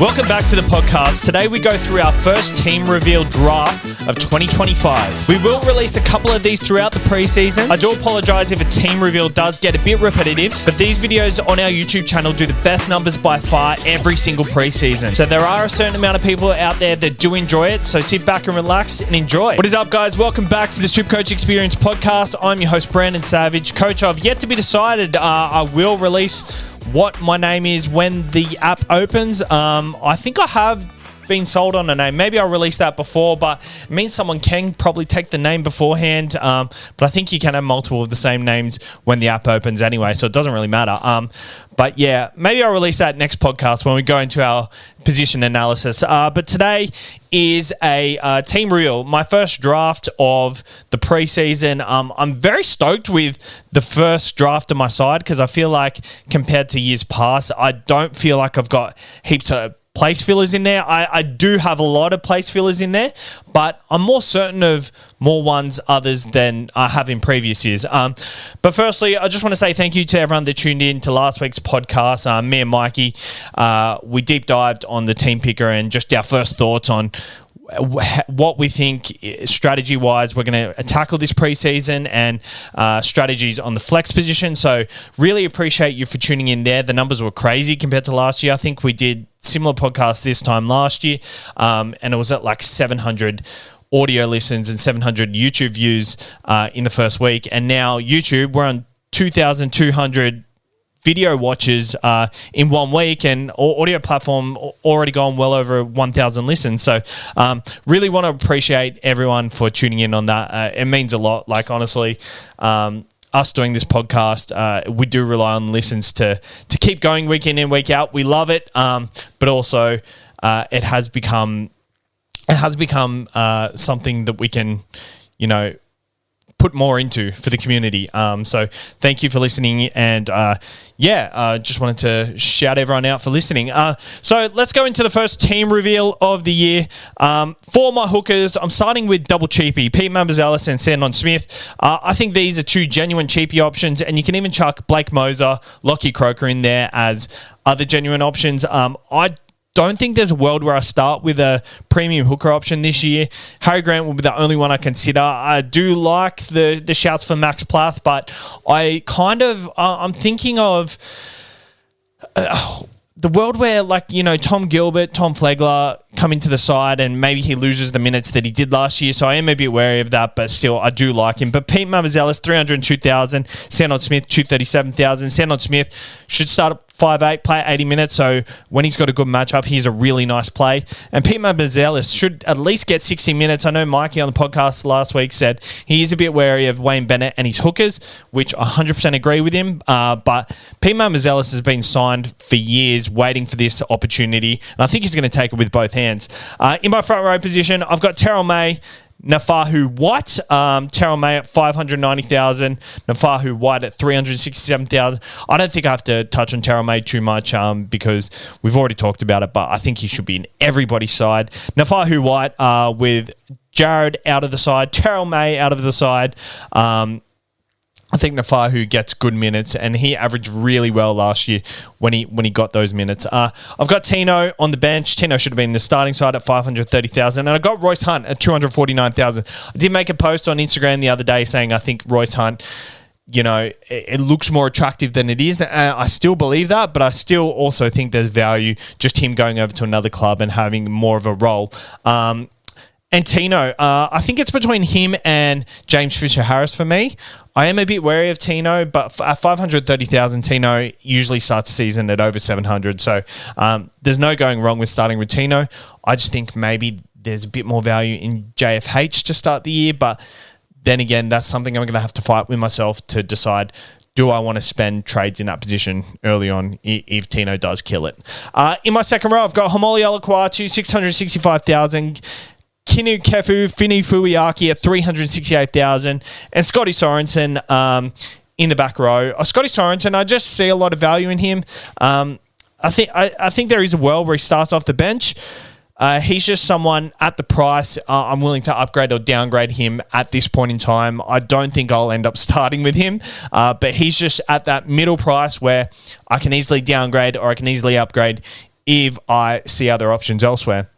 Welcome back to the podcast. Today we go through our first team reveal draft of 2025. We will release a couple of these throughout the preseason. I do apologise if a team reveal does get a bit repetitive, but these videos on our YouTube channel do the best numbers by far every single preseason. So there are a certain amount of people out there that do enjoy it, so sit back and relax and enjoy. What is up, guys? Welcome back to the SuperCoach Experience podcast. I'm your host, Brandon Savage. Coach, I've yet to be decided. I will release what my name is when the app opens. I think I have been sold on a name. Maybe I'll release that before, but it means someone can probably take the name beforehand. But I think you can have multiple of the same names when the app opens anyway, so it doesn't really matter. But yeah, maybe I'll release that next podcast when we go into our position analysis. But today is a team reel, my first draft of the preseason. I'm very stoked with the first draft of my side because I feel like compared to years past, I don't feel like I've got heaps of place fillers in there. I do have a lot of place fillers in there, but I'm more certain of more ones others than I have in previous years. But firstly, I just want to say thank you to everyone that tuned in to last week's podcast. Me and Mikey, we deep dived on the team picker and just our first thoughts on what we think strategy-wise we're going to tackle this preseason and strategies on the flex position. So really appreciate you for tuning in there. The numbers were crazy compared to last year. I think we did similar podcast this time last year, and it was at like 700 audio listens and 700 YouTube views in the first week. And now YouTube, we're on 2,200 video watches in 1 week, and audio platform already gone well over 1,000 listens. So really want to appreciate everyone for tuning in on that. It means a lot. Like, honestly, us doing this podcast, we do rely on listens to keep going week in and week out. We love it, but also it has become something that we can, put more into for the community. So thank you for listening, and just wanted to shout everyone out for listening. So let's go into the first team reveal of the year. For my hookers, I'm starting with double cheapie, Pete Mambazelis and Sandon Smith. I think these are two genuine cheapie options, and you can even chuck Blake Moser, Lockie Croker in there as other genuine options. I don't think there's a world where I start with a premium hooker option this year. Harry Grant will be the only one I consider. I do like the shouts for Max Plath, but I'm thinking of the world where, Tom Gilbert, Tom Flegler come into the side and maybe he loses the minutes that he did last year. So I am a bit wary of that, but still, I do like him. But Pete Mambazelis, 302,000. Sandon Smith, 237,000. Sandon Smith should start at 5'8", play 80 minutes. So when he's got a good matchup, he's a really nice play. And Pete Mambazelis should at least get 60 minutes. I know Mikey on the podcast last week said he is a bit wary of Wayne Bennett and his hookers, which I 100% agree with him. But Pete Mambazelis has been signed for years, waiting for this opportunity, and I think he's going to take it with both hands. In my front row position, I've got Terrell May, Nafahu White. Terrell May at 590,000, Nafahu White at 367,000. I don't think I have to touch on Terrell May too much because we've already talked about it, but I think he should be in everybody's side. Nafahu White with Jared out of the side, Terrell May out of the side. I think Nafahu gets good minutes, and he averaged really well last year when he got those minutes. I've got Tino on the bench. Tino should have been in the starting side at 530,000, and I got Royce Hunt at 249,000. I did make a post on Instagram the other day saying I think Royce Hunt, it looks more attractive than it is. I still believe that, but I still also think there's value just him going over to another club and having more of a role. And Tino, I think it's between him and James Fisher-Harris for me. I am a bit wary of Tino, but at 530,000, Tino usually starts the season at over 700. So there's no going wrong with starting with Tino. I just think maybe there's a bit more value in JFH to start the year. But then again, that's something I'm going to have to fight with myself to decide, do I want to spend trades in that position early on if Tino does kill it? In my second row, I've got Homoli Alaquatu, 665,000. Kinu Kefu, Fini Fuiaki at 368,000, and Scotty Sorensen in the back row. Scotty Sorensen, I just see a lot of value in him. I think there is a world where he starts off the bench. He's just someone at the price I'm willing to upgrade or downgrade him at this point in time. I don't think I'll end up starting with him, but he's just at that middle price where I can easily downgrade or I can easily upgrade if I see other options elsewhere.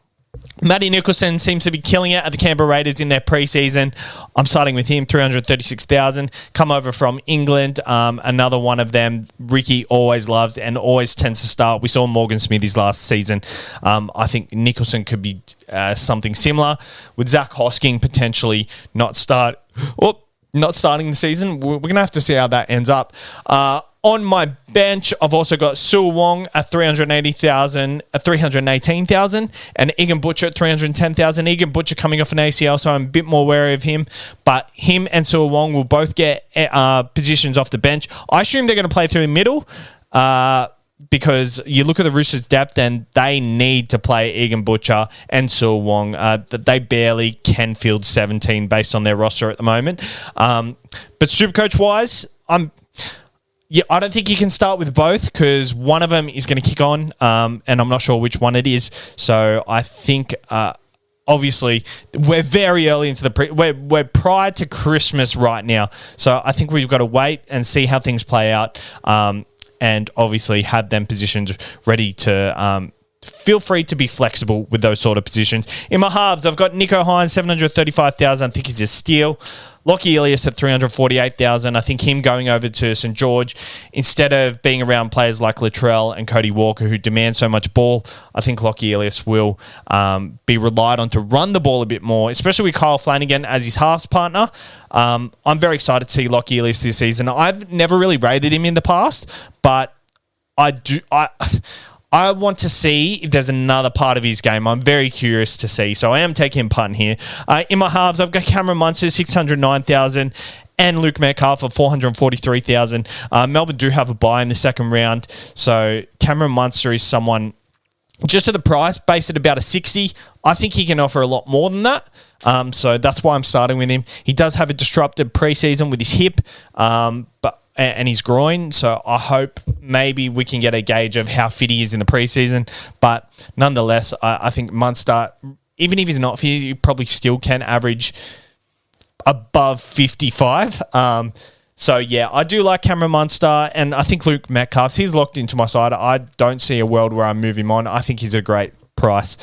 Matty Nicholson seems to be killing it at the Canberra Raiders in their preseason. I'm starting with him, 336,000. Come over from England. Another one of them Ricky always loves and always tends to start. We saw Morgan Smithy's last season. I think Nicholson could be something similar, with Zach Hosking potentially not starting the season. We're going to have to see how that ends up. On my bench, I've also got Sue Wong at 318,000, and Egan Butcher at 310,000. Egan Butcher coming off an ACL, so I'm a bit more wary of him. But him and Sue Wong will both get positions off the bench. I assume they're going to play through the middle because you look at the Roosters' depth and they need to play Egan Butcher and Sue Wong. They barely can field 17 based on their roster at the moment. But Supercoach-wise, I don't think you can start with both because one of them is going to kick on, and I'm not sure which one it is. So I think, obviously, we're very early into we're prior to Christmas right now. So I think we've got to wait and see how things play out, and obviously have them positioned ready to. Feel free to be flexible with those sort of positions. In my halves, I've got Nico Hines, 735,000. I think he's a steal. Lockie Ilias at 348,000. I think him going over to St. George, instead of being around players like Latrell and Cody Walker who demand so much ball, I think Lockie Ilias will be relied on to run the ball a bit more, especially with Kyle Flanagan as his halves partner. I'm very excited to see Lockie Ilias this season. I've never really rated him in the past, but I want to see if there's another part of his game. I'm very curious to see. So I am taking a punt here. In my halves, I've got Cameron Munster, 609,000, and Luke Metcalf at 443,000. Melbourne do have a bye in the second round. So Cameron Munster is someone, just at the price, based at about a 60. I think he can offer a lot more than that. So that's why I'm starting with him. He does have a disrupted preseason with his hip, and his groin, so I hope maybe we can get a gauge of how fit he is in the preseason. But nonetheless, I think Munster, even if he's not fit, he probably still can average above 55. So yeah, I do like Cameron Munster, and I think Luke Metcalf, he's locked into my side. I don't see a world where I move him on. I think he's a great price.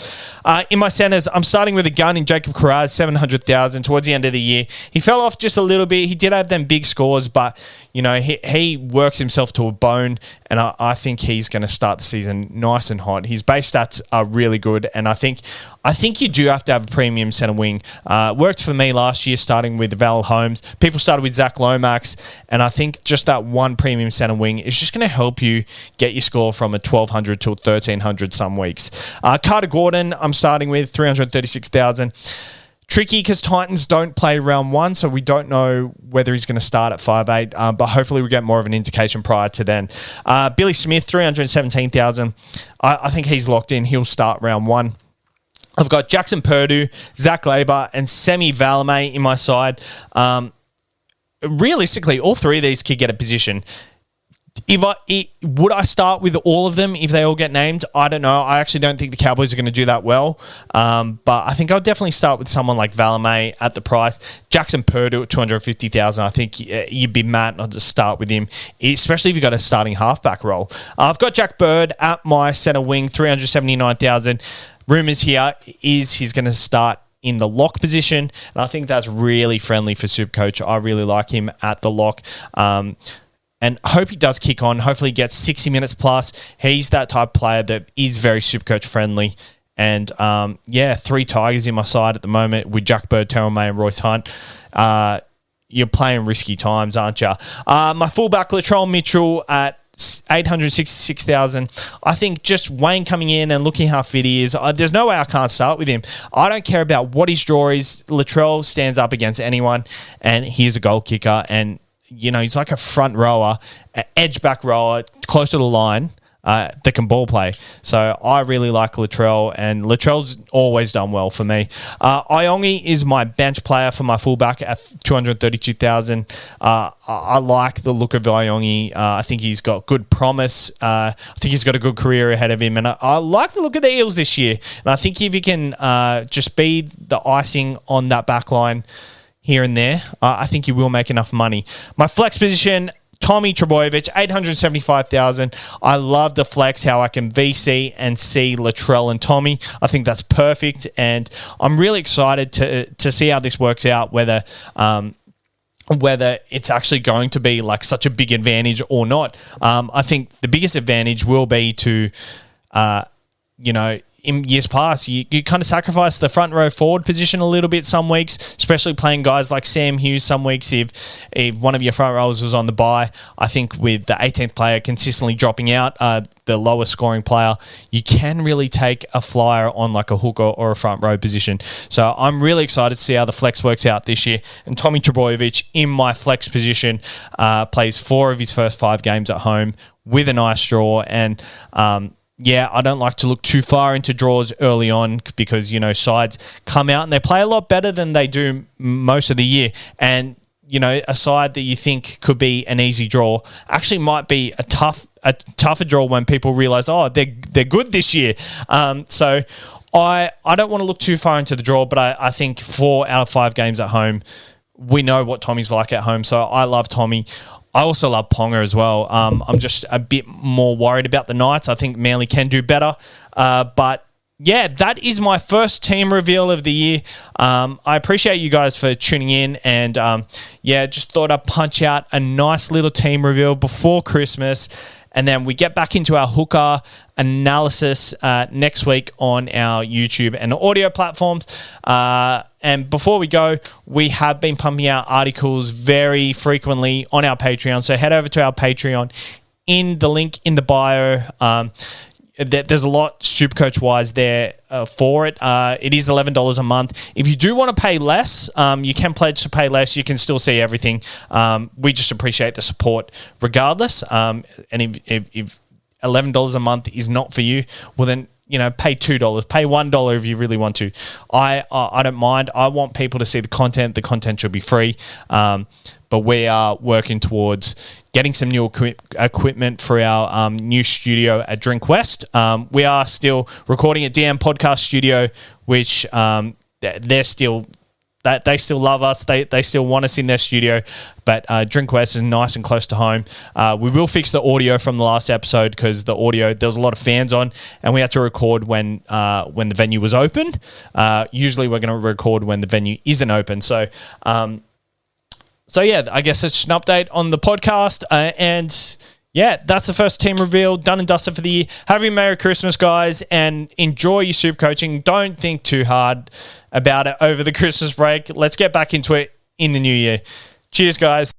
In my centres, I'm starting with a gun in Jacob Kiraz, 700,000 towards the end of the year. He fell off just a little bit. He did have them big scores, but he works himself to a bone, and I think he's going to start the season nice and hot. His base stats are really good, and I think you do have to have a premium centre wing. Worked for me last year, starting with Val Holmes. People started with Zach Lomax, and I think just that one premium centre wing is just going to help you get your score from a 1,200 to a 1,300 some weeks. Carter Gordon, I'm starting with 336,000. Tricky because Titans don't play round one, so we don't know whether he's going to start at 5'8", but hopefully we get more of an indication prior to then. Billy Smith, 317,000. I think he's locked in. He'll start round one. I've got Jackson Purdue, Zach Labour, and Semi Valame in my side. Realistically, all three of these could get a position. Would I start with all of them if they all get named? I don't know. I actually don't think the Cowboys are going to do that well. But I think I'll definitely start with someone like Valame at the price. Jackson Purdue at 250,000. I think you'd be mad not to start with him, especially if you've got a starting halfback role. I've got Jack Bird at my centre wing, 379,000. Rumours here is he's going to start in the lock position, and I think that's really friendly for Supercoach. I really like him at the lock. And I hope he does kick on. Hopefully he gets 60 minutes plus. He's that type of player that is very Supercoach friendly. And, 3 Tigers in my side at the moment with Jack Bird, Terrell May and Royce Hunt. You're playing risky times, aren't you? My fullback, Latrell Mitchell at 866,000. I think just Wayne coming in and looking how fit he is, there's no way I can't start with him. I don't care about what his draw is. Latrell stands up against anyone, and he's a goal kicker, and he's like a front rower, an edge back rower, close to the line, that can ball play. So I really like Latrell, and Latrell's always done well for me. Iongi is my bench player for my fullback at 232,000. I like the look of Iongi. I think he's got good promise. I think he's got a good career ahead of him, and I like the look of the Eels this year. And I think if he can just be the icing on that back line here and there, I think he will make enough money. My flex position, Tommy Trbojevic, 875,000. I love the flex, how I can VC and see Latrell and Tommy. I think that's perfect, and I'm really excited to see how this works out, whether it's actually going to be like such a big advantage or not. I think the biggest advantage will be to, in years past, you kind of sacrifice the front row forward position a little bit some weeks, especially playing guys like Sam Hughes some weeks. If one of your front rowers was on the bye, I think with the 18th player consistently dropping out, the lowest scoring player, you can really take a flyer on like a hooker or a front row position. So I'm really excited to see how the flex works out this year. And Tommy Trbojevic in my flex position plays 4 of his first 5 games at home with a nice draw. And I don't like to look too far into draws early on because, sides come out and they play a lot better than they do most of the year. And, a side that you think could be an easy draw actually might be a tougher draw when people realize, they're good this year. So I don't want to look too far into the draw, but I think 4 out of 5 games at home, we know what Tommy's like at home. So I love Tommy. I also love Ponga as well. I'm just a bit more worried about the Knights. I think Manly can do better. But yeah, that is my first team reveal of the year. I appreciate you guys for tuning in. And just thought I'd punch out a nice little team reveal before Christmas. And then we get back into our hooker analysis next week on our YouTube and audio platforms. And before we go, we have been pumping out articles very frequently on our Patreon. So head over to our Patreon in the link in the bio. There's a lot SuperCoach-wise there for it. It is $11 a month. If you do want to pay less, you can pledge to pay less. You can still see everything. We just appreciate the support regardless. And if $11 a month is not for you, well then, pay $2, pay $1 if you really want to. I don't mind. I want people to see the content. The content should be free. But we are working towards getting some new equipment for our new studio at Drink West. We are still recording at DM Podcast Studio, which they still love us. They still want us in their studio, but Drink West is nice and close to home. We will fix the audio from the last episode because the audio, there was a lot of fans on, and we had to record when the venue was open. Usually we're going to record when the venue isn't open. So I guess it's an update on the podcast. That's the first team reveal, done and dusted for the year. Have a Merry Christmas, guys, and enjoy your super coaching. Don't think too hard about it over the Christmas break. Let's get back into it in the new year. Cheers, guys.